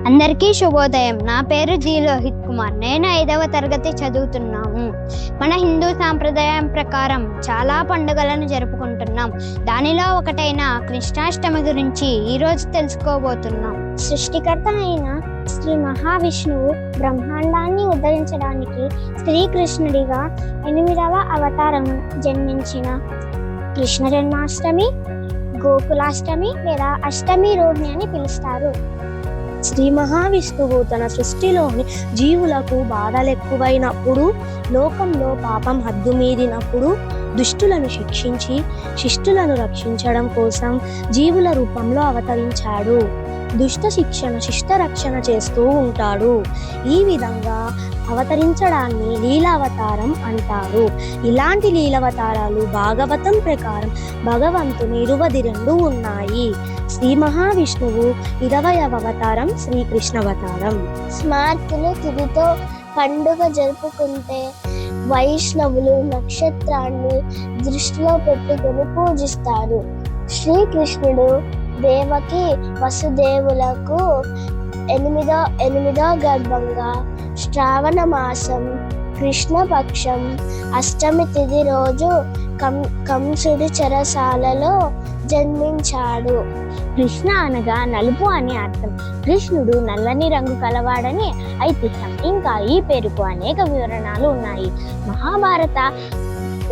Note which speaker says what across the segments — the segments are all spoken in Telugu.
Speaker 1: అందరికీ శుభోదయం. నా పేరు జి లోహిత్ కుమార్. నేను 5వ తరగతి చదువుతున్నాము. మన హిందూ సాంప్రదాయం ప్రకారం చాలా పండుగలను జరుపుకుంటున్నాం. దానిలో ఒకటైన కృష్ణాష్టమి గురించి ఈరోజు తెలుసుకోబోతున్నాం.
Speaker 2: సృష్టికర్త అయిన శ్రీ మహావిష్ణువు బ్రహ్మాండాన్ని ఉద్ధరించడానికి శ్రీకృష్ణుడిగా 8వ అవతారం జన్మించిన కృష్ణ జన్మాష్టమి, గోకులాష్టమి లేదా అష్టమి రోహిణి అని పిలుస్తారు.
Speaker 3: శ్రీ మహావిష్ణువు తన సృష్టిలోని జీవులకు బాధలెక్కువైనప్పుడు, లోకంలో పాపం హద్దుమీరినప్పుడు దుష్టులను శిక్షించి శిష్టులను రక్షించడం కోసం జీవుల రూపంలో అవతరించాడు. దుష్ట శిక్షణ శిష్ట రక్షణ చేస్తూ ఉంటాడు. ఈ విధంగా అవతరించడాన్ని లీలావతారం అంటారు. ఇలాంటి లీలావతారాలు భాగవతం ప్రకారం భగవంతుని 22 ఉన్నాయి. శ్రీ మహావిష్ణువు 20వ అవతారం శ్రీకృష్ణావతారం.
Speaker 2: స్మార్తులు తిథితో పండుగ జరుపుకుంటే వైష్ణవులు నక్షత్రాన్ని దృష్టిలో పెట్టుకుని పూజిస్తారు. శ్రీకృష్ణుడు దేవకి వసుదేవులకు ఎనిమిదో గర్భంగా శ్రావణ మాసం కృష్ణపక్షం అష్టమి తిథి రోజు కంసుడి చెరసాలలో జన్మించాడు.
Speaker 4: కృష్ణ అనగా నలుపు అని అర్థం. కృష్ణుడు నల్లని రంగు కలవాడని ఐతిహ్యం. ఇంకా ఈ పేరుకు అనేక వివరణలు ఉన్నాయి. మహాభారత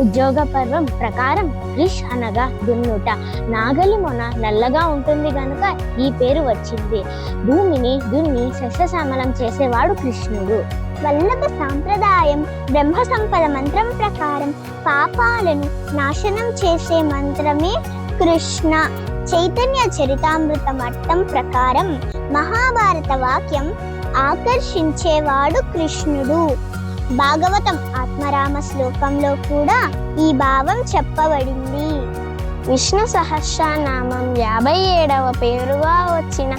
Speaker 4: ఉద్యోగ పర్వం ప్రకారం కృష్ అనగా దున్నుట. నాగలి మొన నల్లగా ఉంటుంది గనుక ఈ పేరు వచ్చింది. భూమిని దున్ని సస్యశ్యామలం చేసేవాడు కృష్ణుడు.
Speaker 2: వల్లభ సాంప్రదాయం బ్రహ్మ సంపద మంత్రం ప్రకారం పాపాలను నాశనం చేసే మంత్రమే కృష్ణ. చైతన్య చరితామృతం అర్థం ప్రకారం మహాభారత వాక్యం ఆకర్షించేవాడు కృష్ణుడు. భాగవతం ఆత్మరామ శ్లోకంలో కూడా ఈ భావం చెప్పబడింది.
Speaker 4: విష్ణు సహస్రనామం 57వ పేరుగా వచ్చిన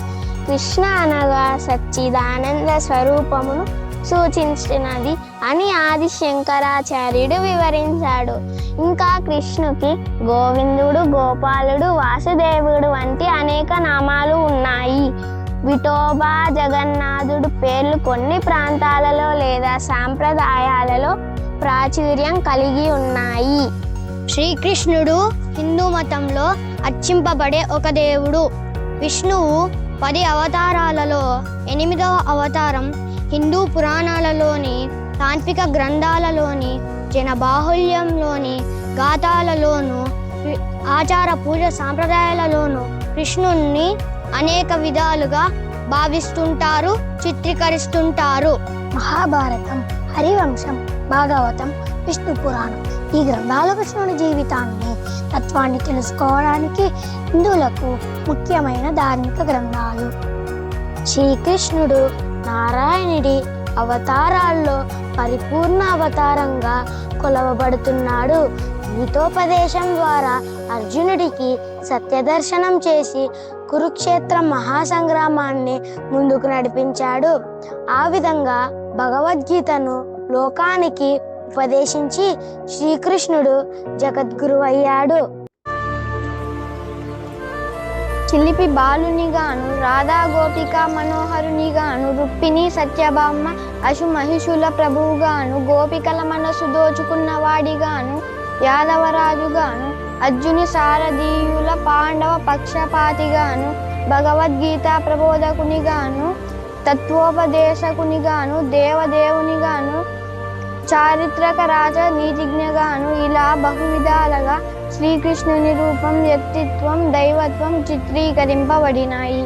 Speaker 4: కృష్ణ అనగా సచ్చిదానంద స్వరూపమును సూచించినది అని ఆది శంకరాచార్యుడు వివరించాడు. ఇంకా కృష్ణుకి గోవిందుడు, గోపాలుడు, వాసుదేవుడు వంటి అనేక నామాలు ఉన్నాయి. విఠోబా, జగన్నాథుడు పేర్లు కొన్ని ప్రాంతాలలో లేదా సాంప్రదాయాలలో ప్రాచుర్యం కలిగి ఉన్నాయి.
Speaker 1: శ్రీకృష్ణుడు హిందూ మతంలో అర్చింపబడే ఒక దేవుడు. విష్ణువు 10 అవతారాలలో 8వ అవతారం హిందూ పురాణాలలోని, తాంత్రిక గ్రంథాలలోని, జనబాహుల్యంలోని గాథాలలోను, ఆచార పూజ సాంప్రదాయాలలోనూ కృష్ణుణ్ణి అనేక విధాలుగా భావిస్తుంటారు, చిత్రీకరిస్తుంటారు.
Speaker 2: మహాభారతం, హరివంశం, భాగవతం, విష్ణు పురాణం ఈ గ్రంథాలు కృష్ణుని జీవితాన్ని, తత్వాన్ని తెలుసుకోవడానికి హిందువులకు ముఖ్యమైన ధార్మిక గ్రంథాలు.
Speaker 3: శ్రీకృష్ణుడు నారాయణుడి అవతారాల్లో పరిపూర్ణ అవతారంగా కొలవబడుతున్నాడు. గీతోపదేశం ద్వారా అర్జునుడికి సత్యదర్శనం చేసి కురుక్షేత్ర మహాసంగ్రామాన్ని ముందుకు నడిపించాడు. ఆ విధంగా భగవద్గీతను లోకానికి ఉపదేశించి శ్రీకృష్ణుడు జగద్గురు అయ్యాడు.
Speaker 1: చిలిపి బాలునిగాను, రాధా గోపిక మనోహరునిగాను, రుక్మిణి సత్యభామ అశు మహిషుల ప్రభువుగాను, గోపికల మనసు దోచుకున్నవాడిగాను, యాదవరాజుగాను, అర్జుని సారథీయుల పాండవ పక్షపాతిగాను, భగవద్గీత ప్రబోధకునిగాను, తత్వోపదేశకునిగాను, దేవదేవునిగాను, చారిత్రక రాజ నీతిజ్ఞగాను ఇలా బహువిధాలుగా శ్రీకృష్ణుని రూపం, వ్యక్తిత్వం, దైవత్వం చిత్రీకరింపబడినాయి.